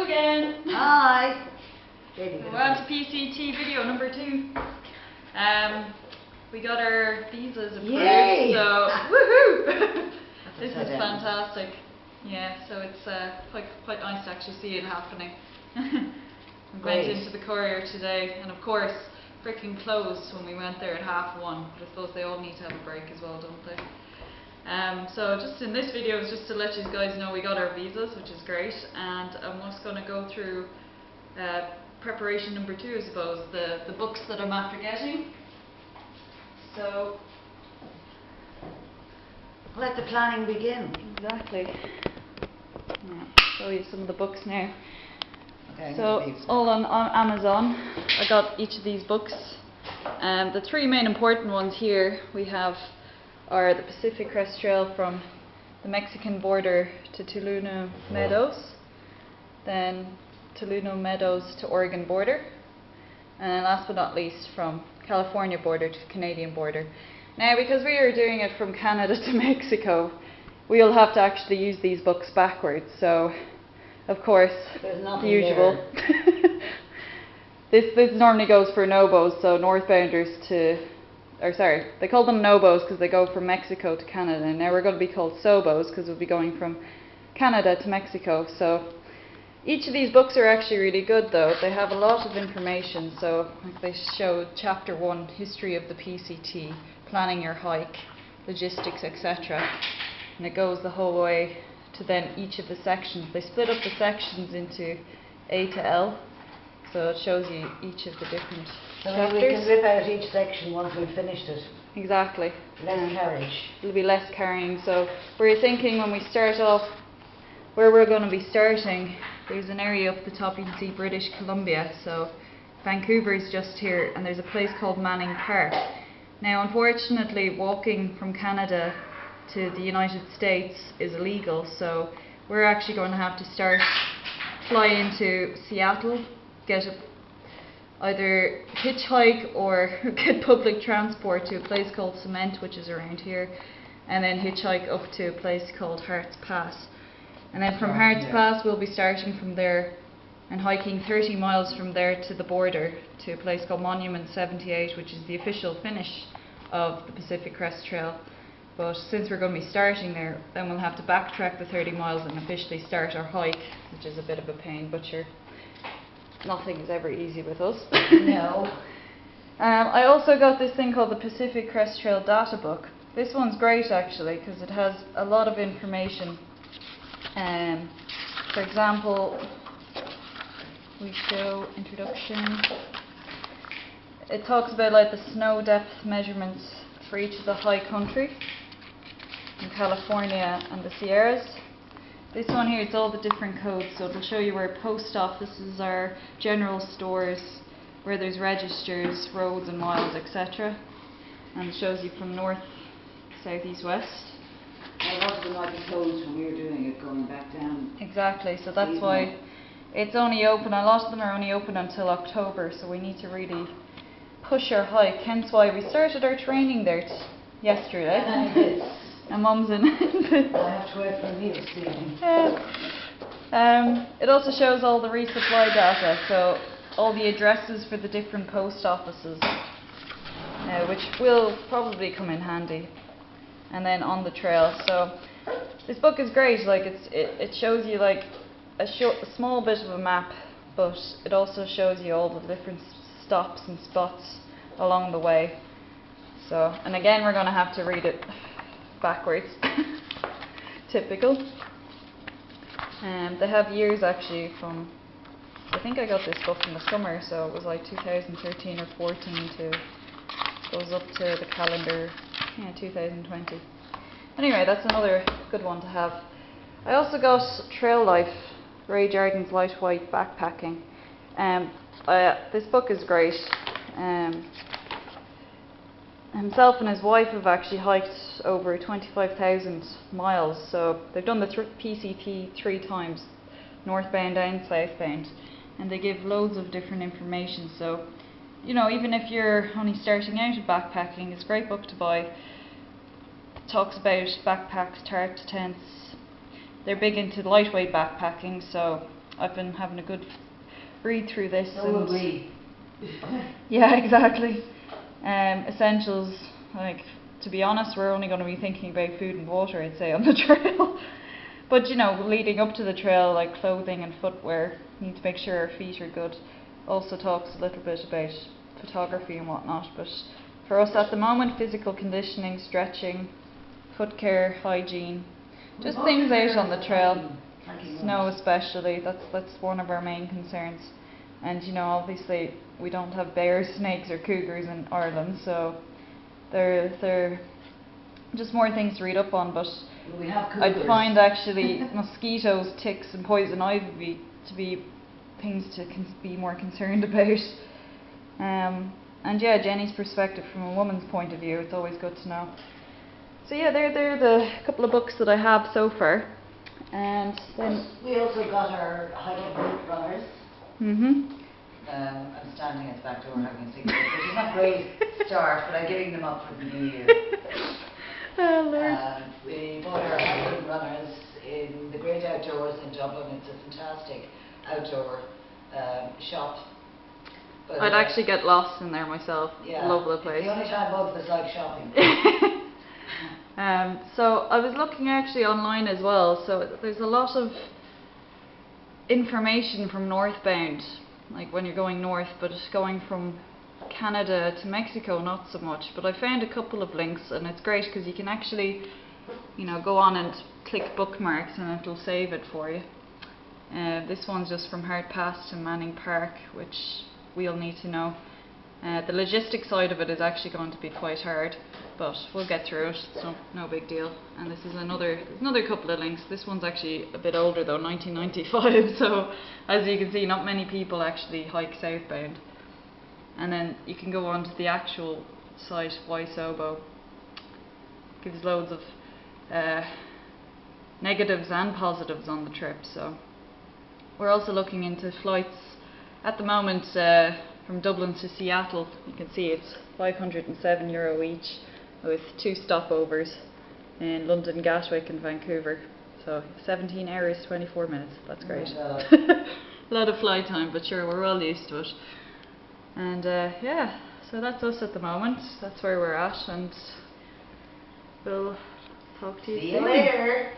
again. Hi. We're on to PCT video number 2. We got our visas approved. Yay! So woohoo! This is fantastic. Yeah, so it's quite nice to actually see it happening. We went into the courier today, and of course, freaking closed when we went there at 1:30. But I suppose they all need to have a break as well, don't they? So just in this video is just to let you guys know we got our visas, which is great, and I'm just going to go through preparation number 2, I suppose, the books that I'm after getting. So let the planning begin. Exactly. Yeah, show you some of the books now. Okay, so all on Amazon. I got each of these books. The 3 main important ones here we have are the Pacific Crest Trail from the Mexican border to Tuluno Meadows, then Tuluno Meadows to Oregon border, and then last but not least from California border to Canadian border. Now, because we are doing it from Canada to Mexico, we'll have to actually use these books backwards, so of course the usual. This normally goes for NOBOs, so northbounders to, or sorry, they call them NOBOs because they go from Mexico to Canada. Now we're going to be called SOBOs because we'll be going from Canada to Mexico. So each of these books are actually really good though. They have a lot of information. So like they showed chapter 1, history of the PCT, planning your hike, logistics, etc. And it goes the whole way to then each of the sections. They split up the sections into A to L. So it shows you each of the different chapters. We can rip out each section once we've finished it. Exactly. Less carriage. It'll be less carrying. So we're thinking when we start off, where we're going to be starting, there's an area up the top you can see British Columbia. So Vancouver is just here, and there's a place called Manning Park. Now unfortunately walking from Canada to the United States is illegal, so we're actually going to have to fly into Seattle, get either hitchhike or get public transport to a place called Cement, which is around here, and then hitchhike up to a place called Harts Pass. And then from Harts Pass we'll be starting from there and hiking 30 miles from there to the border to a place called Monument 78, which is the official finish of the Pacific Crest Trail. But since we're going to be starting there, then we'll have to backtrack the 30 miles and officially start our hike, which is a bit of a pain, but sure, nothing is ever easy with us. No. I also got this thing called the Pacific Crest Trail Data Book. This one's great actually because it has a lot of information. For example, we show introduction. It talks about like the snow depth measurements for each of the high country in California and the Sierras. This one here, it's all the different codes, so it'll show you where post offices are, general stores, where there's registers, roads and miles, etc. And it shows you from north, south, east, west. A lot of them might be closed when we were doing it, going back down. Exactly, so that's why it's only open, a lot of them are only open until October, so we need to really push our hike, hence why we started our training there yesterday. And Mum's in. I have to wait for me this evening. It also shows all the resupply data, so all the addresses for the different post offices, which will probably come in handy, and then on the trail. So this book is great. Like it shows you like a small bit of a map, but it also shows you all the different stops and spots along the way. So, and again, we're going to have to read it backwards. Typical. They have years actually from, I think I got this book in the summer, so it was like 2013 or 14 to, goes up to the calendar, 2020. Anyway, that's another good one to have. I also got Trail Life, Ray Jardin's Light White Backpacking. This book is great. Himself and his wife have actually hiked over 25,000 miles, so they've done the PCT 3 times, northbound and southbound, and they give loads of different information. So, you know, even if you're only starting out with backpacking, it's a great book to buy. It talks about backpacks, tarps, tents. They're big into lightweight backpacking, so I've been having a good read through this. So agree. Yeah, exactly. Essentials, like, to be honest, we're only going to be thinking about food and water, I'd say, on the trail. But, you know, leading up to the trail, like clothing and footwear, we need to make sure our feet are good. Also talks a little bit about photography and whatnot, but for us at the moment, physical conditioning, stretching, foot care, hygiene, just things out on the trail. Snow especially, that's one of our main concerns. And, you know, obviously we don't have bears, snakes or cougars in Ireland, so they're just more things to read up on. But We have I'd cougars. find actually mosquitoes, ticks and poison ivy to be things to be more concerned about. And yeah, Jenny's perspective from a woman's point of view, it's always good to know. So yeah, they're the couple of books that I have so far. And then We also got our hiking boot runners. I'm standing at the back door having a cigarette, which is not great start, but I'm giving them up for the new year. Oh Lord. We bought our hiking runners in the Great Outdoors in Dublin. It's a fantastic outdoor shop. But I'd actually get lost in there myself. yeah, Love the place. it's the only time both of us like shopping. So I was looking actually online as well, so there's a lot of information from northbound, like when you're going north, but going from Canada to Mexico not so much. But I found a couple of links, and it's great because you can actually, you know, go on and click bookmarks and it'll save it for you. This one's just from Hard Pass to Manning Park, which we'll need to know. The logistics side of it is actually going to be quite hard, but we'll get through it, so no big deal. And this is another couple of links. This one's actually a bit older though, 1995, so as you can see, not many people actually hike southbound. And then you can go on to the actual site, Waisobo. Gives loads of negatives and positives on the trip. So we're also looking into flights at the moment from Dublin to Seattle. You can see it's €507 each, with 2 stopovers in London, Gatwick and Vancouver. So 17 hours, 24 minutes. That's great. A lot of flight time, but sure, we're all used to it. And yeah, so that's us at the moment. That's where we're at, and we'll talk to you soon. See you later.